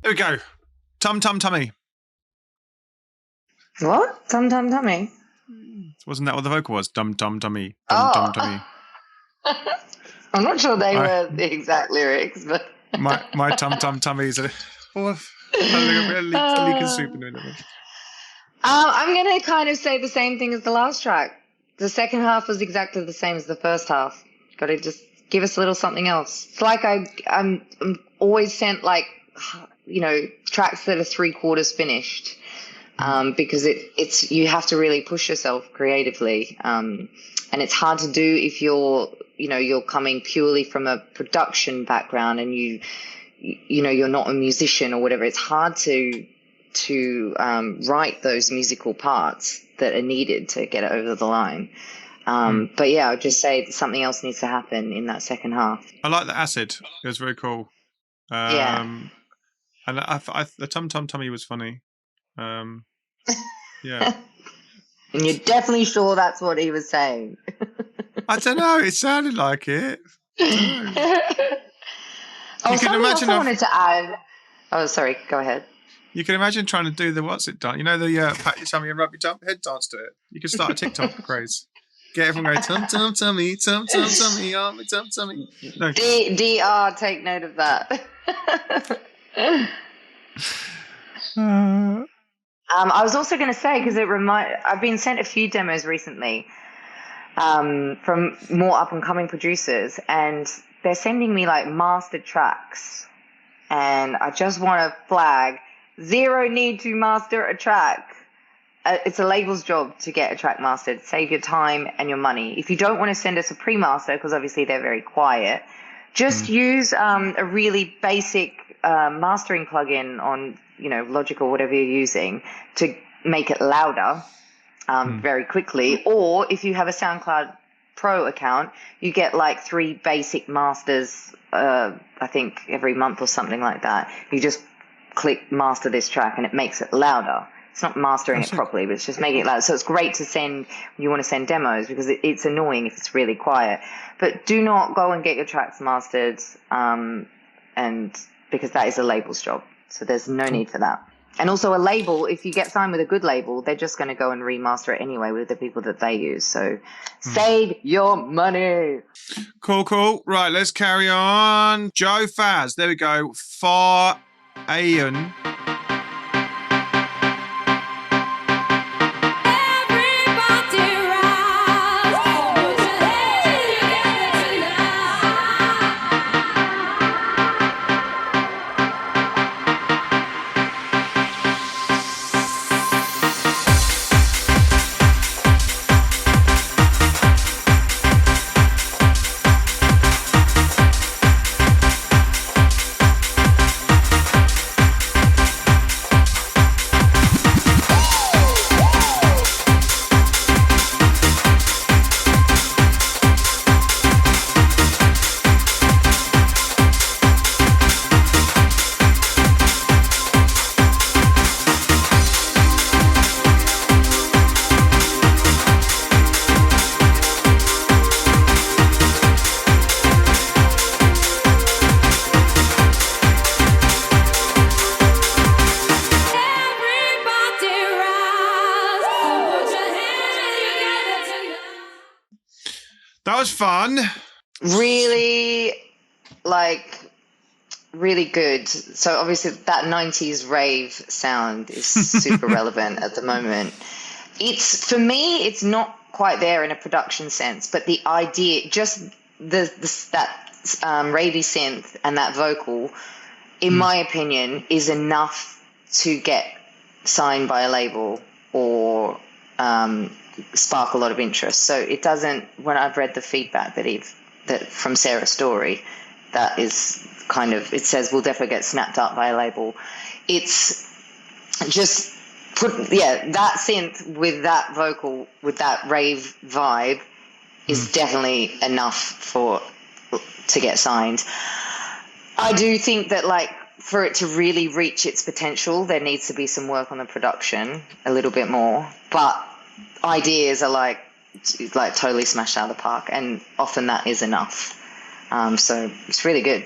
There we go. Tum Tum Tummy. What? Tum Tum Tummy? Wasn't that what the vocal was? Tum Tum Tummy. Tum Tum Tummy. I'm not sure they were the exact lyrics, but my Tum Tum Tummy is a leaking soup in it. I'm going to kind of say the same thing as the last track. The second half was exactly the same as the first half. Got to just give us a little something else. It's like I'm always sent like, tracks that are 3/4 finished, because it's you have to really push yourself creatively, and it's hard to do if you're coming purely from a production background and you're not a musician or whatever. It's hard to write those musical parts that are needed to get it over the line. But yeah, I'll just say that something else needs to happen in that second half. I like the acid. It was very cool. And the Tum Tum Tummy was funny. Yeah. And you're definitely sure that's what he was saying. I don't know. It sounded like it. Something else I wanted to add. Oh, sorry. Go ahead. You can imagine trying to do the what's it dance. The pat your tummy and rub your head dance to it. You could start a TikTok craze. Get everyone going tum tum tummy, tum tum tummy, army tum tummy. No. DR, take note of that. I was also going to say, because I've been sent a few demos recently from more up and coming producers, and they're sending me like mastered tracks, and I just want to flag, zero need to master a track. It's a label's job to get a track mastered. Save your time and your money. If you don't want to send us a pre-master, because obviously they're very quiet, just use a really basic mastering plugin on Logic or whatever you're using to make it louder, very quickly. Or if you have a SoundCloud Pro account, you get like 3 basic masters, I think every month or something like that. You just click master this track and it makes it louder. It's not mastering it properly, but it's just making it louder. So it's great to send when you want to send demos, because it's annoying if it's really quiet. But do not go and get your tracks mastered, and because that is a label's job. So there's no need for that. And also a label, if you get signed with a good label, they're just going to go and remaster it anyway with the people that they use. So save your money. Cool. Right, let's carry on. Joe Faz. There we go. For Ayan. That was fun. Really good. So obviously that 90s rave sound is super relevant at the moment. For me, it's not quite there in a production sense, but the idea, just that ravey synth and that vocal, in my opinion, is enough to get signed by a label or spark a lot of interest. So it doesn't, when I've read the feedback that from Sarah Story, that is kind of, it says we'll definitely get snapped up by a label. It's just that synth with that vocal, with that rave vibe is definitely enough to get signed. I do think that for it to really reach its potential, there needs to be some work on the production a little bit more, but ideas are totally smashed out of the park, and often that is enough. So it's really good.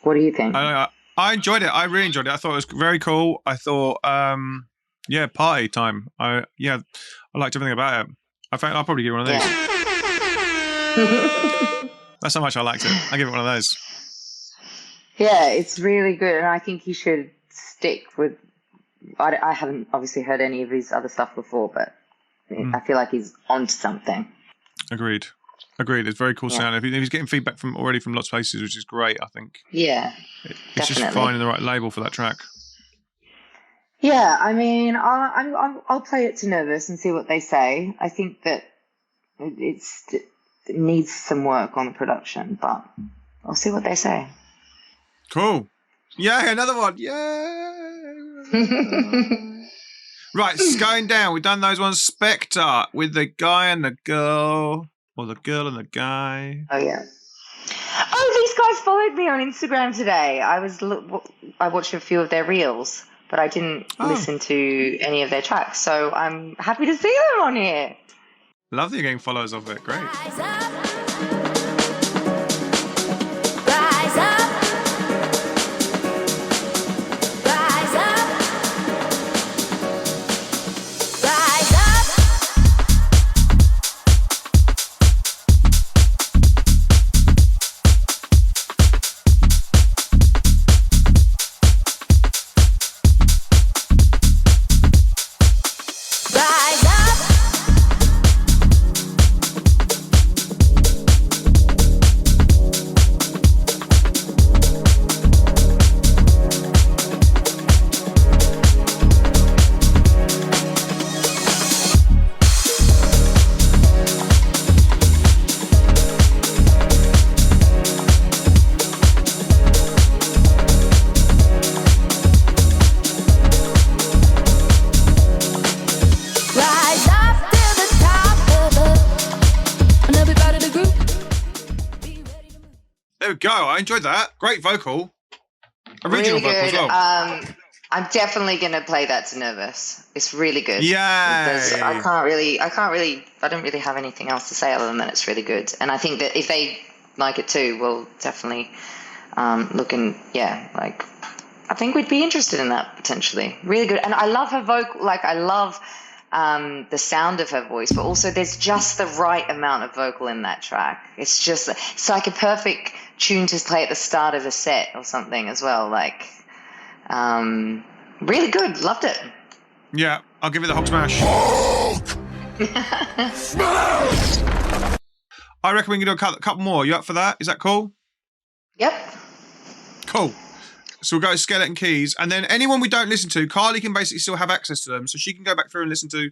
What do you think? I enjoyed it. I really enjoyed it. I thought it was very cool. I thought, party time. I liked everything about it. I think I'll probably get one of these. That's how much I liked it. I'll give it one of those. Yeah, it's really good, and I think you should stick with. I haven't obviously heard any of his other stuff before, but I feel like he's onto something. Agreed. It's very cool sound. If he's getting feedback from lots of places, which is great, I think. Yeah, it's just finding the right label for that track. Yeah, I mean, I'll play it to Nervous and see what they say. I think that it needs some work on the production, but I'll see what they say. Cool. Yeah, another one. Yeah. Right, it's going down. We've done those ones. Spectre with the guy and the girl, or the girl and the guy. Oh yeah. Oh, these guys followed me on Instagram today. I watched a few of their reels, but I didn't listen to any of their tracks. So I'm happy to see them on here. Love that you're getting followers of it. Great. Rise up. Rise up. Rise up. Rise up. Rise up. go. I enjoyed that. Great vocal. Original Really vocal as good. well. I'm definitely gonna play that to Nervous. It's really good. Yay. I don't really have anything else to say other than that it's really good. And I think that if they like it too, we'll definitely look and I think we'd be interested in that potentially. Really good. And I love her vocal. Like I love the sound of her voice, but also there's just the right amount of vocal in that track. It's like a perfect tune to play at the start of a set or something as well. Like, really good. Loved it. Yeah, I'll give it the Hulk smash. I reckon we can do a couple more. You up for that? Is that cool? Yep. Cool. So we'll go to Skeleton Keys, and then anyone we don't listen to, Carly can basically still have access to them, so she can go back through and listen to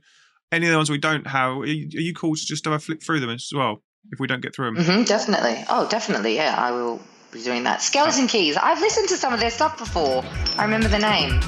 any of the ones we don't have. Are you cool to just have a flick through them as well if we don't get through them? Mm-hmm, definitely. Oh, definitely. Yeah, I will be doing that. Skeleton Keys. I've listened to some of their stuff before. I remember the name.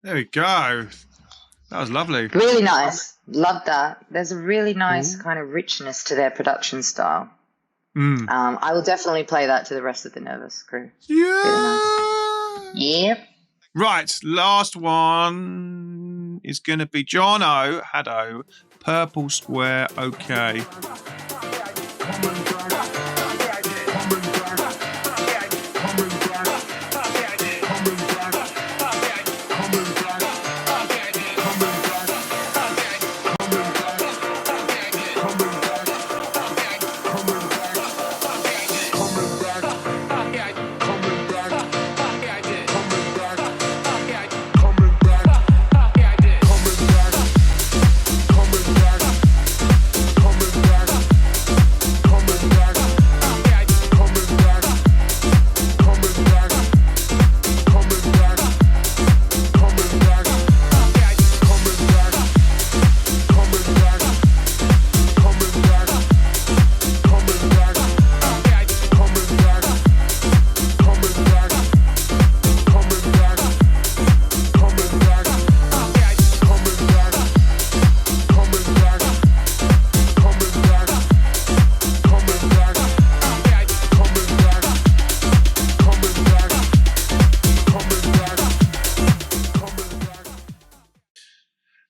There we go. That was lovely. Really nice. Love that. There's a really nice kind of richness to their production style. I will definitely play that to the rest of the Nervous crew. Yeah. Really nice. Yep. Right, last one is going to be John O. Haddo, Purple Square, okay.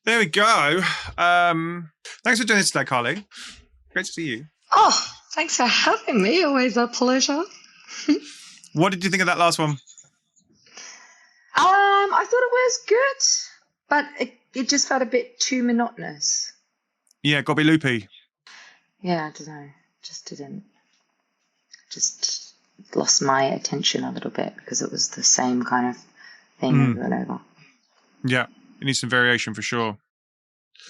There we go. Thanks for doing this today, Carly. Great to see you. Oh, thanks for having me. Always a pleasure. What did you think of that last one? I thought it was good, but it just felt a bit too monotonous. Yeah, got to be loopy. Yeah, I don't know. Just didn't. Just lost my attention a little bit because it was the same kind of thing over and over. Yeah, it needs some variation for sure.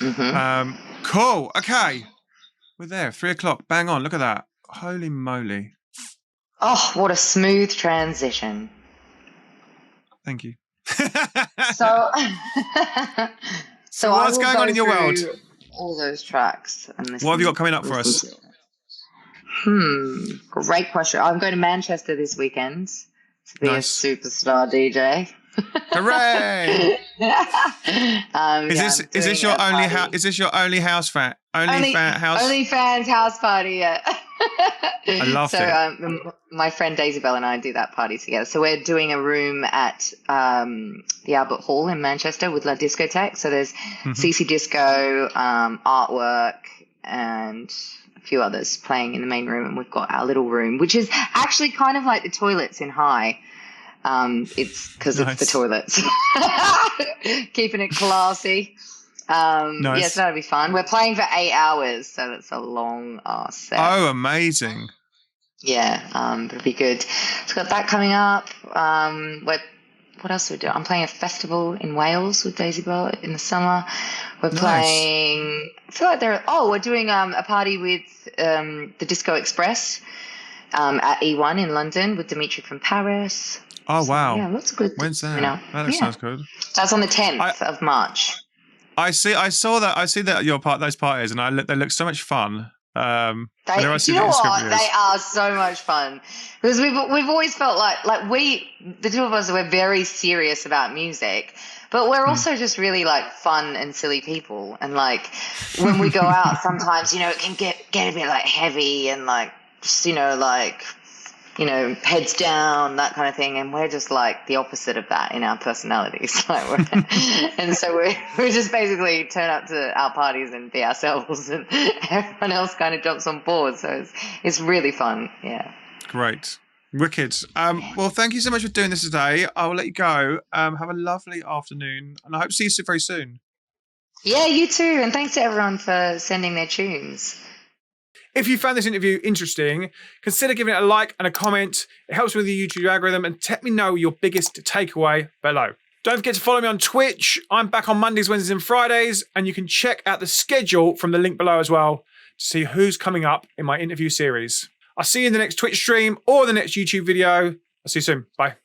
Mm-hmm. Cool. Okay. We're there. 3:00. Bang on. Look at that. Holy moly. Oh, what a smooth transition. Thank you. So what's going on in your world? All those tracks. And what have you got coming up for us? Great question. I'm going to Manchester this weekend to be a superstar DJ. Hooray! Is this your only house fan? OnlyFans house party, yeah. I love it. My friend Daisy Bell and I do that party together. So we're doing a room at the Albert Hall in Manchester with La Discotheque. So there's CC Disco, artwork, and a few others playing in the main room, and we've got our little room, which is actually kind of like the toilets in High. It's because it's the toilets. Keeping it classy. Yes, that'll be fun. We're playing for 8 hours, so that's a long ass set. Oh, amazing. Yeah, it'll be good. We've got that coming up. What else are we doing? I'm playing a festival in Wales with Daisy Bell in the summer. We're playing, I feel like we're doing a party with the Disco Express at E1 in London with Dimitri from Paris. Oh, wow. Yeah, lots of good. When's that? That sounds good. That's on the 10th of March. I see that those parties, and they look so much fun. You know what? They are so much fun, because we've always felt like the two of us, we're very serious about music, but we're also just really like fun and silly people. And like when we go out, sometimes, you know, it can get a bit like heavy and like just, you know, like, you know, heads down, that kind of thing. And we're just like the opposite of that in our personalities. And so we just basically turn up to our parties and be ourselves, and everyone else kind of jumps on board. So it's really fun. Yeah. Great. Wicked. Well, thank you so much for doing this today. I will let you go. Have a lovely afternoon, and I hope to see you very soon. Yeah, you too. And thanks to everyone for sending their tunes. If you found this interview interesting, consider giving it a like and a comment. It helps with the YouTube algorithm, and let me know your biggest takeaway below. Don't forget to follow me on Twitch. I'm back on Mondays, Wednesdays, and Fridays, and you can check out the schedule from the link below as well to see who's coming up in my interview series. I'll see you in the next Twitch stream or the next YouTube video. I'll see you soon. Bye.